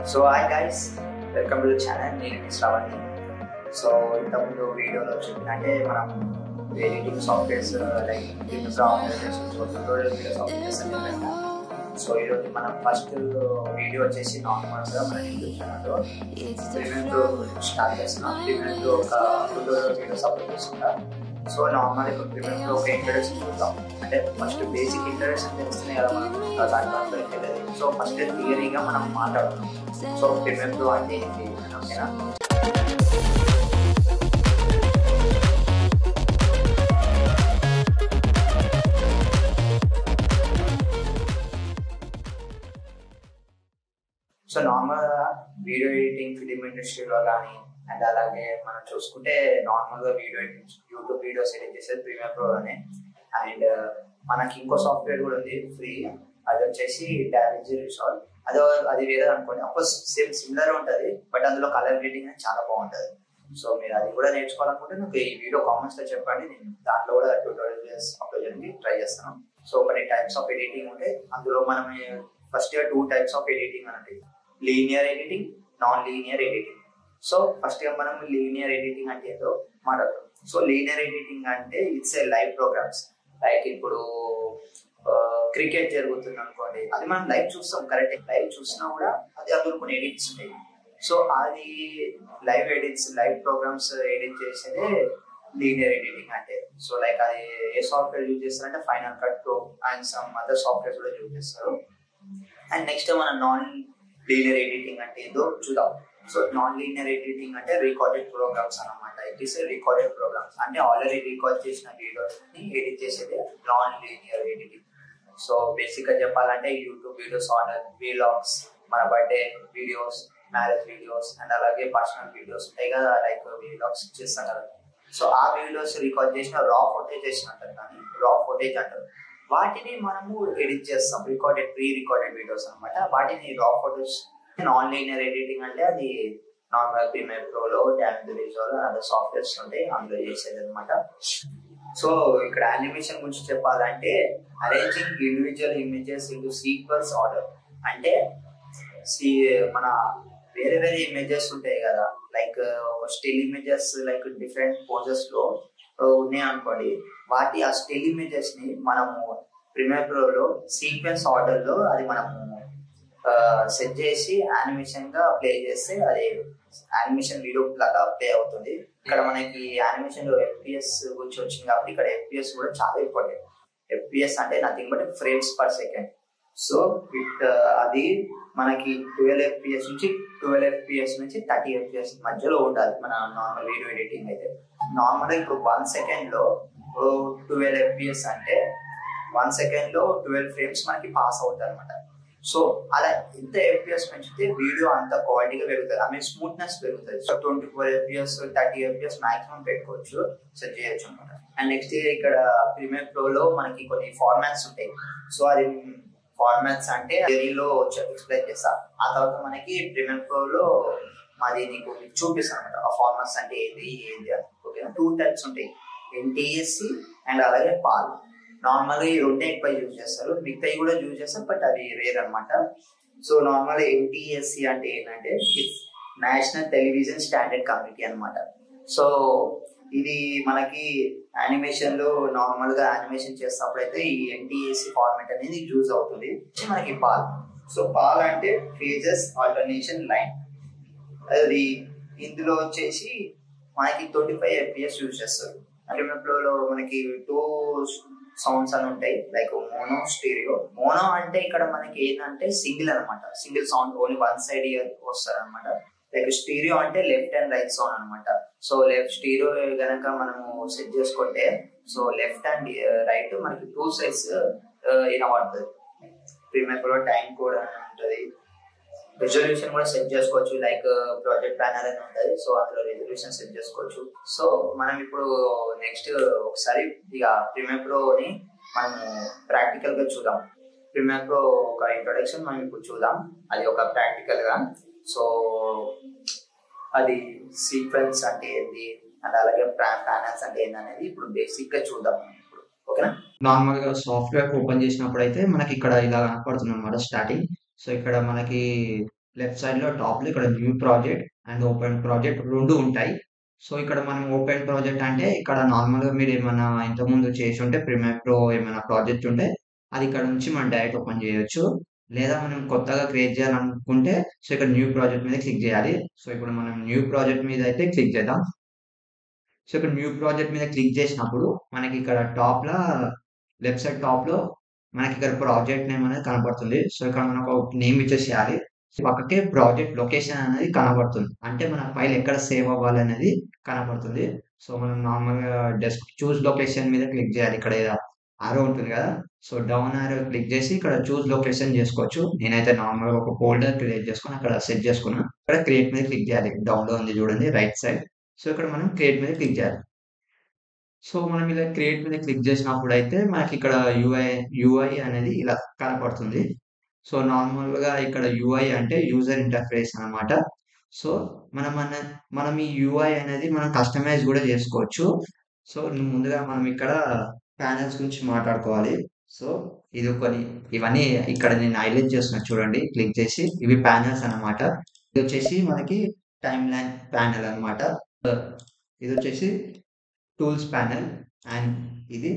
So hi guys, welcome to the channel. నేను Shravani. So ఇంతకుముందు వీడియోలో చెప్పినట్టే మనం editing softwares like premiere tutorial video softwares అని చెప్పాము. సో ఈరోజు మనం ఫస్ట్ వీడియో వచ్చేసి నార్మల్గా మన యూట్యూబ్ ఛానల్లో ప్రీమియర్ స్టార్ట్ చేస్తున్నాం. ప్రీమియర్ ఒక ట్యూటోరియల్ వీడియోస్ అప్లోడ్ చేస్తున్నాం. సో నార్మల్ ఇప్పుడు ప్రీమియర్ ఒక ఇంట్రడక్షన్ చూద్దాం. అంటే ఫస్ట్ బేసిక్ ఇంట్రడక్షన్ తెలుస్తున్నాయి కదా మనం దాంట్లో తెలియదు. సో ఫస్ట్ థియరీగా మనం మాట్లాడుతున్నాం. సో ప్రీమియర్ ప్రో అంటే ఏంటి ఓకేనా. సో నార్మల్గా వీడియో ఎడిటింగ్ ఫిలిం ఇండస్ట్రీలో కానీ అండ్ అలాగే మనం చూసుకుంటే నార్మల్గా video editing YouTube videos edit చేసేది ప్రీమియర్ ప్రోలోనే. అండ్ మనకి ఇంకో సాఫ్ట్వేర్ కూడా ఉంది ఫ్రీ, అది వచ్చేసి డావించి రిజాల్వ్. అది వేరే అనుకోండి, అఫ్కోర్స్ సేమ్ సిమిలర్ ఉంటుంది, బట్ అందులో కలర్ గ్రేడింగ్ అనేది చాలా బాగుంటుంది. సో మీరు అది కూడా నేర్చుకోవాలనుకుంటే నాకు ఈ వీడియో కామెంట్స్ లో చెప్పండి, నేను దాంట్లో కూడా ట్యూటోరియల్స్ అప్లోడ్ చేయడానికి ట్రై చేస్తాను. సో కొన్ని టైప్స్ ఆఫ్ ఎడిటింగ్ ఉంటాయి, అందులో మనం ఫస్ట్ 2 టైప్స్ ఆఫ్ ఎడిటింగ్ అంటే linear editing, non linear editing. So first గా మనం లీనియర్ ఎడిటింగ్ అంటే ఏదో మాట్లాడతాం. సో లీనియర్ ఎడిటింగ్ అంటే ఇట్స్ ఏ లైవ్ ప్రోగ్రామ్స్. లైక్ ఇప్పుడు క్రికెట్ జరుగుతుంది అనుకోండి, అది మనం లైవ్ చూస్తాం కరెక్ట్, లైవ్ చూసినా కూడా అది అందులో కొన్ని ఎడిట్స్ ఉంటాయి. సో అది live edits, live programs edit చేసేదే లీనియర్ ఎడిటింగ్ అంటే. సో లైక్ అది ఏ సాఫ్ట్వేర్ యూజ్ చేస్తారంటే final cut pro and some other softwares కూడా యూజ్ చేస్తారు. అండ్ నెక్స్ట్ మనం నాన్ లీనియర్ ఎడిటింగ్ అంటే ఏదో చూద్దాం. సో నాన్ లీనియర్ ఎడిటింగ్ అంటే రికార్డెడ్ ప్రోగ్రామ్స్ అన్నమాట. ఇట్ ఈస్ రికార్డెడ్ ప్రోగ్రామ్స్ అంటే ఆల్రెడీ రికార్డ్ చేసిన వీడియోని ఎడిట్ చేసేది non linear editing. So basic గా చెప్పాలంటే యూట్యూబ్ వీడియోస్, ఆర్డర్ వీలాగ్స్, మన birthday videos, marriage videos and అలాగే పర్సనల్ వీడియోస్ ఉంటాయి కదా, లైక్ వీలాగ్స్ చేస్తాం కదా. సో ఆ వీడియోస్ రికార్డ్ చేసిన రా ఫుటేజ్ అంటారు, కానీ రా ఫుటేజ్ అంటారు. వాటిని మనము ఎడిట్ చేస్తాం, ప్రీ రికార్డెడ్ వీడియోస్ అనమాట. వాటిని రా ఫోటోస్. నాన్ లీనియర్ ఎడిటింగ్ అంటే అది నార్మల్ ప్రీమియర్ ప్రోలో, డావించి రిజాల్వ్ అదర్ సాఫ్ట్వేర్స్ ఉంటాయి, అందులో చేసేది అనమాట. సో ఇక్కడ యానిమేషన్ గురించి చెప్పాలంటే arranging individual images into sequence order. అంటే మన వేరే వేరే ఇమేజెస్ ఉంటాయి కదా, like still images like different poses లో ఉన్నాయి అనుకోండి, ఆ స్టిల్ ఇమేజెస్ ని మనము ప్రీమియర్ ప్రోలో సీక్వెన్స్ ఆర్డర్ లో అది మనము సెట్ చేసి యానిమేషన్ గా ప్లే చేస్తే అది యానిమేషన్ వీడియో లాగా ప్లే అవుతుంది. ఇక్కడ మనకి యానిమేషన్ లో FPS గురించి వచ్చింది కాబట్టి ఇక్కడ FPS కూడా చాలా ఇంపార్టెంట్. FPS అంటే nothing but frames per second. So అది మనకి 12 FPS నుంచి 30 FPS మధ్యలో ఉండాలి మన నార్మల్ వీడియో ఎడిటింగ్ అయితే. నార్మల్ ఇప్పుడు 1 సెకండ్ లో 12 FPS అంటే 1 సెకండ్ లో 12 ఫ్రేమ్స్ మనకి పాస్ అవుతాయి అనమాట. సో అలా ఎంత FPS పెంచితే వీడియో అంత క్వాలిటీగా పెరుగుతుంది, ఐ మీన్ స్మూత్నెస్ పెరుగుతుంది. సో 24 FPS 30 FPS మాక్సిమం పెట్టుకోవచ్చు, సెట్ చేయొచ్చు అనమాట. అండ్ నెక్స్ట్ ఇక్కడ ప్రీమియర్ ప్రోలో మనకి కొన్ని ఫార్మాట్స్ ఉంటాయి. సో అది ఫార్మాట్స్ అంటే థియరీలో ఎక్స్ప్లెయిన్ చేస్తా, ఆ తర్వాత మనకి ప్రీమియర్ ప్రోలో మాది నీకు చూపిస్తాను అనమాట ఆ ఫార్మాట్స్ అంటే ఏంటి అని. ఓకేనా, 2 టైప్స్ ఉంటాయి, NTSC అండ్ అలాగే పాల్. నార్మల్ గా ఈ 2 ఎక్కువ యూజ్ చేస్తారు, మిగతాయి కూడా యూజ్ చేస్తారు, బట్ అది రేర్ అనమాట. సో నార్మల్ NTSC అంటే ఏంటంటే నేషనల్ టెలివిజన్ స్టాండర్డ్ కమిటీ అనమాట. సో ఇది మనకి యానిమేషన్ లో నార్మల్ గా యానిమేషన్ చేసినప్పుడైతే ఈ NTSC ఫార్మాట్ అనేది యూజ్ అవుతుంది. మనకి పాల్. సో పాల్ అంటే ఫేజెస్ ఆల్టర్నేషన్ లైన్. అది ఇందులో వచ్చేసి మనకి 25 FPS యూజ్ చేస్తారు. ప్రీమియర్ లో మనకి 2 సౌండ్స్ అని ఉంటాయి, లైక్ మోనో, స్టీరియో. మోనో అంటే ఇక్కడ మనకి ఏంటంటే సింగిల్ అనమాట, single sound only 1 side year వస్తారు అనమాట. లైక్ స్టీరియో అంటే లెఫ్ట్ అండ్ రైట్ సౌండ్ అనమాట. సో లెఫ్ట్ స్టీరియో గనక మనము సెట్ చేసుకుంటే సో లెఫ్ట్ అండ్ రైట్ మనకి 2 సైడ్స్ వినబడుతుంది. ప్రీమియర్ ప్రో టైం కూడా ఉంటుంది, రెజల్యూషన్ కూడా సెట్ చేసుకోవచ్చు, లైక్ ప్రాజెక్ట్ ప్యానల్ అని ఉంటుంది. సో అందులో రెజల్యూషన్ సెట్ చేసుకోవచ్చు. సో మనం ఇప్పుడు నెక్స్ట్ ఒకసారి ఇక ప్రీమియర్ ప్రోని మనం ప్రాక్టికల్ గా చూద్దాం. ప్రీమియర్ ప్రో ఒక ఇంట్రొడక్షన్ మనం ఇప్పుడు చూద్దాం, అది ఒక ప్రాక్టికల్ గా. సో అది సీక్వెన్స్ అంటే ఏంటి అండ్ అలాగే ప్యానల్స్ అంటే ఏంటి అనేది ఇప్పుడు బేసిక్ గా చూద్దాం ఇప్పుడు. ఓకేనా, నార్మల్ గా సాఫ్ట్వేర్ ఓపెన్ చేసినప్పుడు అయితే మనకి ఇక్కడ ఇలా కనపడుతుంది అన్నమాట స్టార్టింగ్. సో ఇక్కడ మనకి లెఫ్ట్ సైడ్ లో టాప్ లో ఇక్కడ new project and open project రెండు ఉంటాయి. సో ఇక్కడ మనం ఓపెన్ ప్రాజెక్ట్ అంటే ఇక్కడ నార్మల్ గా మీరు ఏమైనా ఇంతకుముందు చేసి ఉంటే ప్రీమియర్ ప్రో ఏమైనా ప్రాజెక్ట్ ఉంటే అది ఇక్కడ నుంచి మనం డైరెక్ట్ ఓపెన్ చేయొచ్చు. లేదా మనం కొత్తగా క్రియేట్ చేయాలనుకుంటే సో ఇక్కడ న్యూ ప్రాజెక్ట్ మీద క్లిక్ చేయాలి. సో ఇప్పుడు మనం న్యూ ప్రాజెక్ట్ మీద అయితే క్లిక్ చేద్దాం. సో ఇక్కడ న్యూ ప్రాజెక్ట్ మీద క్లిక్ చేసినప్పుడు మనకి ఇక్కడ టాప్ లా లెఫ్ట్ సైడ్ టాప్ లో మనకి ఇక్కడ ప్రాజెక్ట్ నేమ్ అనేది కనబడుతుంది. సో ఇక్కడ మనం ఒక నేమ్ ఇచ్చేసేయాలి. పక్కకే ప్రాజెక్ట్ లొకేషన్ అనేది కనబడుతుంది. అంటే మన ఫైల్ ఎక్కడ సేవ్ అవ్వాలనేది కనబడుతుంది. సో మనం నార్మల్ గా డెస్క్ చూస్ లొకేషన్ మీద క్లిక్ చేయాలి. ఇక్కడ ఆరో ఉంటుంది కదా. సో డౌన్ ఆరో క్లిక్ చేసి ఇక్కడ చూస్ లొకేషన్ చేసుకోవచ్చు. నేనైతే నార్మల్ గా ఒక ఫోల్డర్ క్రియేట్ చేసుకుని అక్కడ సెట్ చేసుకున్నాను. ఇక్కడ క్రియేట్ మీద క్లిక్ చేయాలి. డౌన్ లో ఉంది చూడండి రైట్ సైడ్. సో ఇక్కడ మనం క్రియేట్ మీద క్లిక్ చేయాలి. సో మనం ఇలా క్రియేట్ మీద క్లిక్ చేసినప్పుడు అయితే మనకి ఇక్కడ యూఐ అనేది ఇలా కనపడుతుంది. సో నార్మల్గా ఇక్కడ యూఐ అంటే యూజర్ ఇంటర్ఫేస్ అన్నమాట. సో మనం ఈ యూఐ అనేది మనం కస్టమైజ్ కూడా చేసుకోవచ్చు. సో ముందుగా మనం ఇక్కడ ప్యానెల్స్ గురించి మాట్లాడుకోవాలి. సో ఇవన్నీ ఇక్కడ నేను హైలైట్ చేస్తున్నా చూడండి క్లిక్ చేసి ఇవి ప్యానెల్స్ అన్నమాట. ఇది వచ్చేసి మనకి టైమ్ లైన్ ప్యానెల్ అన్నమాట. ఇది వచ్చేసి టూల్స్ ప్యానెల్ అండ్ ఇది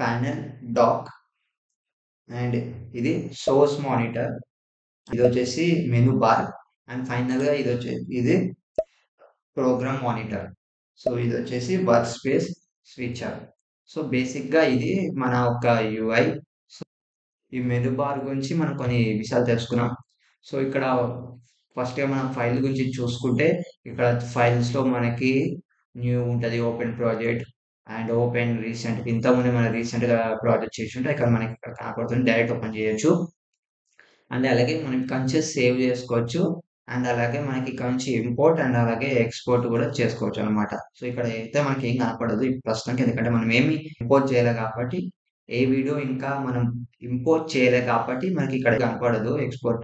ప్యానెల్ డాక్ అండ్ ఇది సోర్స్ మానిటర్. ఇది వచ్చేసి మెనూ బార్ అండ్ ఫైనల్ గా ఇది ప్రోగ్రామ్ మానిటర్. సో ఇది వచ్చేసి వర్క్ స్పేస్ స్విచర్. సో బేసిక్ గా ఇది మన ఒక యూఐ. సో ఈ మెనూ బార్ గురించి మనం కొన్ని విషయాలు తెలుసుకున్నాం. సో ఇక్కడ ఫస్ట్ గా మనం ఫైల్ గురించి చూసుకుంటే ఇక్కడ ఫైల్స్ లో మనకి న్యూ ఉంటుంది open project and open recent. ఇంతకుముందు మనం రీసెంట్ గా ప్రాజెక్ట్ చేసి ఉంటే ఇక్కడ మనకి ఇక్కడ కనపడుతుంది డైరెక్ట్ ఓపెన్ చేయొచ్చు. అండ్ అలాగే మనం ఇక్కడ నుంచి సేవ్ చేసుకోవచ్చు. అండ్ అలాగే మనకి ఇక్కడ నుంచి ఇంపోర్ట్ అండ్ అలాగే ఎక్స్పోర్ట్ కూడా చేసుకోవచ్చు అనమాట. సో ఇక్కడ అయితే మనకి ఏం కనపడదు ప్రస్తుతానికి, ఎందుకంటే మనం ఏమి ఇంపోర్ట్ చేయలేదు కాబట్టి ఏ వీడియో ఇంకా మనం ఇంపోర్ట్ చేయలేదు కాబట్టి మనకి ఇక్కడ కనపడదు ఎక్స్పోర్ట్.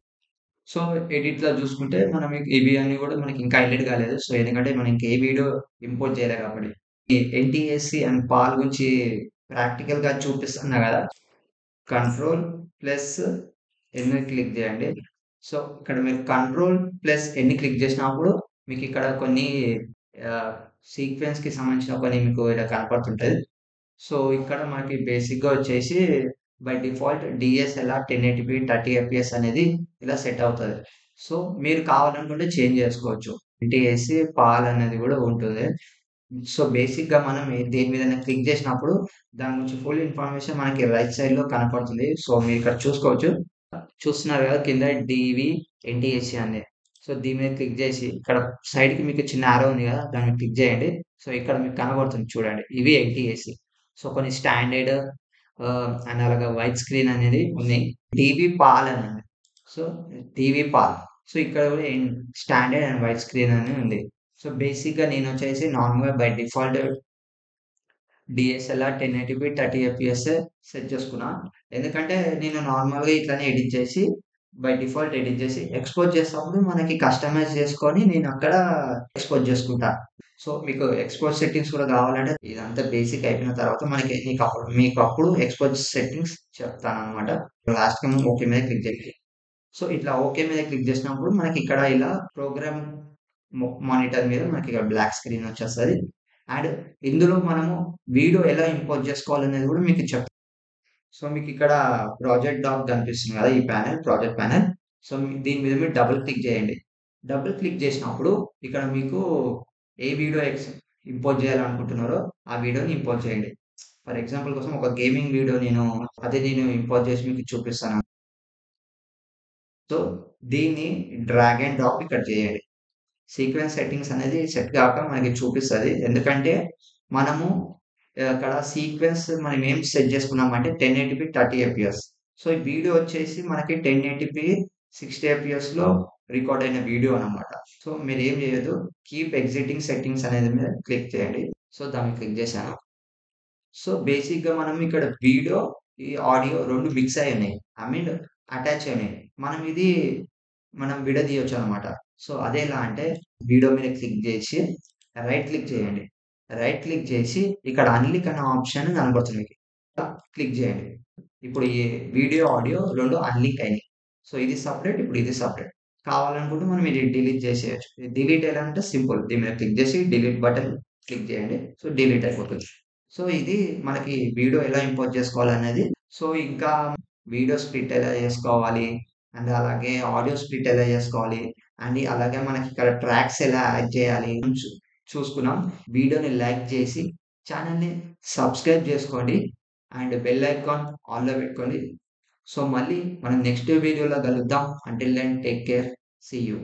సో ఎడిట్ లో చూసుకుంటే మనం ఇవి అన్ని కూడా మనకి ఇంకా హైలైట్ కాలేదు. సో ఎందుకంటే మనం ఇంకే వీడియో ఇంపోర్ట్ చేయలేదు కాబట్టి. ఈ ఎన్టీఎస్సి అండ్ పాల్ గురించి ప్రాక్టికల్ గా చూపిస్తున్నా కదా. కంట్రోల్ ప్లస్ ఎన్ని క్లిక్ చేయండి. సో ఇక్కడ మీరు కంట్రోల్ ప్లస్ ఎన్ని క్లిక్ చేసినప్పుడు మీకు ఇక్కడ కొన్ని సీక్వెన్స్ కి సంబంధించిన కొన్ని మీకు ఇలా కనపడుతుంటది. సో ఇక్కడ మనకి బేసిక్ గా వచ్చేసి by default DSLR 1080p 30fps అనేది ఇలా సెట్ అవుతుంది. సో మీరు కావాలనుకుంటే చేంజ్ చేసుకోవచ్చు. ఎన్టీఎస్సి పాల్ అనేది కూడా ఉంటుంది. సో బేసిక్ గా మనం దేని మీద క్లిక్ చేసినప్పుడు దాని గురించి ఫుల్ ఇన్ఫర్మేషన్ మనకి రైట్ సైడ్ లో కనపడుతుంది. సో మీరు ఇక్కడ చూసుకోవచ్చు. చూస్తున్నారు కదా కింద డివి ఎన్టీఎస్సి అనేది. సో దీని మీద క్లిక్ చేసి ఇక్కడ సైడ్ కి మీకు చిన్న ఆరో ఉంది కదా దాన్ని క్లిక్ చేయండి. సో ఇక్కడ మీకు కనబడుతుంది చూడండి ఇవి ఎన్టీఎస్సి. సో కొన్ని స్టాండర్డ్ అండ్ అలాగే వైట్ స్క్రీన్ అనేది ఉన్నాయి. టీవీ పాల్ అని ఉంది. So TV Paul. సో ఇక్కడ కూడా స్టాండర్డ్ అండ్ వైట్ స్క్రీన్ అని ఉంది. సో బేసిక్ గా నేను వచ్చేసి నార్మల్ గా by default DSLR 1080p 30fps set చేసుకున్నా. ఎందుకంటే నేను నార్మల్ గా ఇట్లానే ఎడిట్ చేసి బై డిఫాల్ట్ ఎడిట్ చేసి ఎక్స్పోర్ట్ చేసినప్పుడు మనకి కస్టమైజ్ చేసుకొని నేను అక్కడ ఎక్స్పోర్ట్ చేసుకుంటా. సో మీకు ఎక్స్పోర్ట్ సెట్టింగ్స్ కూడా కావాలంటే ఇదంతా బేసిక్ అయిపోయిన తర్వాత మీకు అప్పుడు ఎక్స్పోర్ట్ సెట్టింగ్స్ చెప్తాను అనమాట. లాస్ట్ ఓకే మీద క్లిక్ చేయండి. సో ఇట్లా ఓకే మీద క్లిక్ చేసినప్పుడు మనకి ఇక్కడ ఇలా ప్రోగ్రామ్ మానిటర్ మీద మనకి ఇక్కడ బ్లాక్ స్క్రీన్ వచ్చేస్తుంది. అండ్ ఇందులో మనము వీడియో ఎలా ఇంపోర్ట్ చేసుకోవాలనేది కూడా మీకు చెప్తాను. సో మీకు ఇక్కడ ప్రాజెక్ట్ డాక్ కనిపిస్తుంది కదా ఈ ప్యానెల్ ప్రాజెక్ట్ ప్యానెల్. సో దీని మీద మీరు డబుల్ క్లిక్ చేయండి. డబుల్ క్లిక్ చేసినప్పుడు ఇక్కడ మీకు ఏ వీడియో ఇంపోర్ట్ చేయాలనుకుంటున్నారో ఆ వీడియోని ఇంపోర్ట్ చేయండి. ఫర్ ఎగ్జాంపుల్ కోసం ఒక గేమింగ్ వీడియో నేను ఇంపోర్ట్ చేసి మీకు చూపిస్తాను. సో దీన్ని డ్రాగ్ అండ్ డ్రాప్ ఇక్కడ చేయండి. సీక్వెన్స్ సెట్టింగ్స్ అనేది సెట్ కాక మనకి చూపిస్తుంది. ఎందుకంటే మనము అక్కడ సీక్వెన్స్ మనం ఏం సెట్ చేసుకున్నామంటే 1080p 30fps. సో ఈ వీడియో వచ్చేసి మనకి 1080p 60fps లో రికార్డ్ అయిన వీడియో అనమాట. సో మీరు ఏం చేయదు కీప్ ఎగ్జిటింగ్ సెట్టింగ్స్ అనేది మీద క్లిక్ చేయండి. సో దాన్ని క్లిక్ చేశాను. సో బేసిక్ గా మనం ఇక్కడ వీడియో ఈ ఆడియో రెండు మిక్స్ అయి ఉన్నాయి. ఐ మీన్ అటాచ్ అయి ఉన్నాయి. మనం విడదీయొచ్చు అనమాట. సో అదేలా అంటే వీడియో మీద క్లిక్ చేసి రైట్ క్లిక్ చేయండి. రైట్ క్లిక్ చేసి ఇక్కడ అన్లిక్ అనే ఆప్షన్ కనబడుతుంది. క్లిక్ చేయండి. ఇప్పుడు ఈ వీడియో ఆడియో రెండు అన్లింక్ అయినాయి. సో ఇది సెపరేట్. ఇప్పుడు ఇది సెపరేట్. కావాలనుకుంటే మనం ఇది డిలీట్ చేసేయొచ్చు. డిలీట్ ఎలా అంటే సింపుల్. దీని మీద క్లిక్ చేసి డిలీట్ బటన్ క్లిక్ చేయండి. సో డిలీట్ అయిపోతుంది. సో ఇది మనకి వీడియో ఎలా ఇంపోర్ట్ చేసుకోవాలనేది. సో ఇంకా వీడియో స్ప్లిట్ ఎలా చేసుకోవాలి అండ్ అలాగే ఆడియో స్ప్లిట్ ఎలా చేసుకోవాలి అండ్ అలాగే మనకి ఇక్కడ ట్రాక్స్ ఎలా యాడ్ చేయాలి చూసుకున్నాం. వీడియోని లైక్ చేసి ఛానల్ని సబ్స్క్రైబ్ చేసుకోండి అండ్ బెల్ ఐకాన్ ఆన్లో పెట్టుకోండి. సో మళ్ళీ మనం నెక్స్ట్ వీడియోలో కలుద్దాం. Until then take care. See you.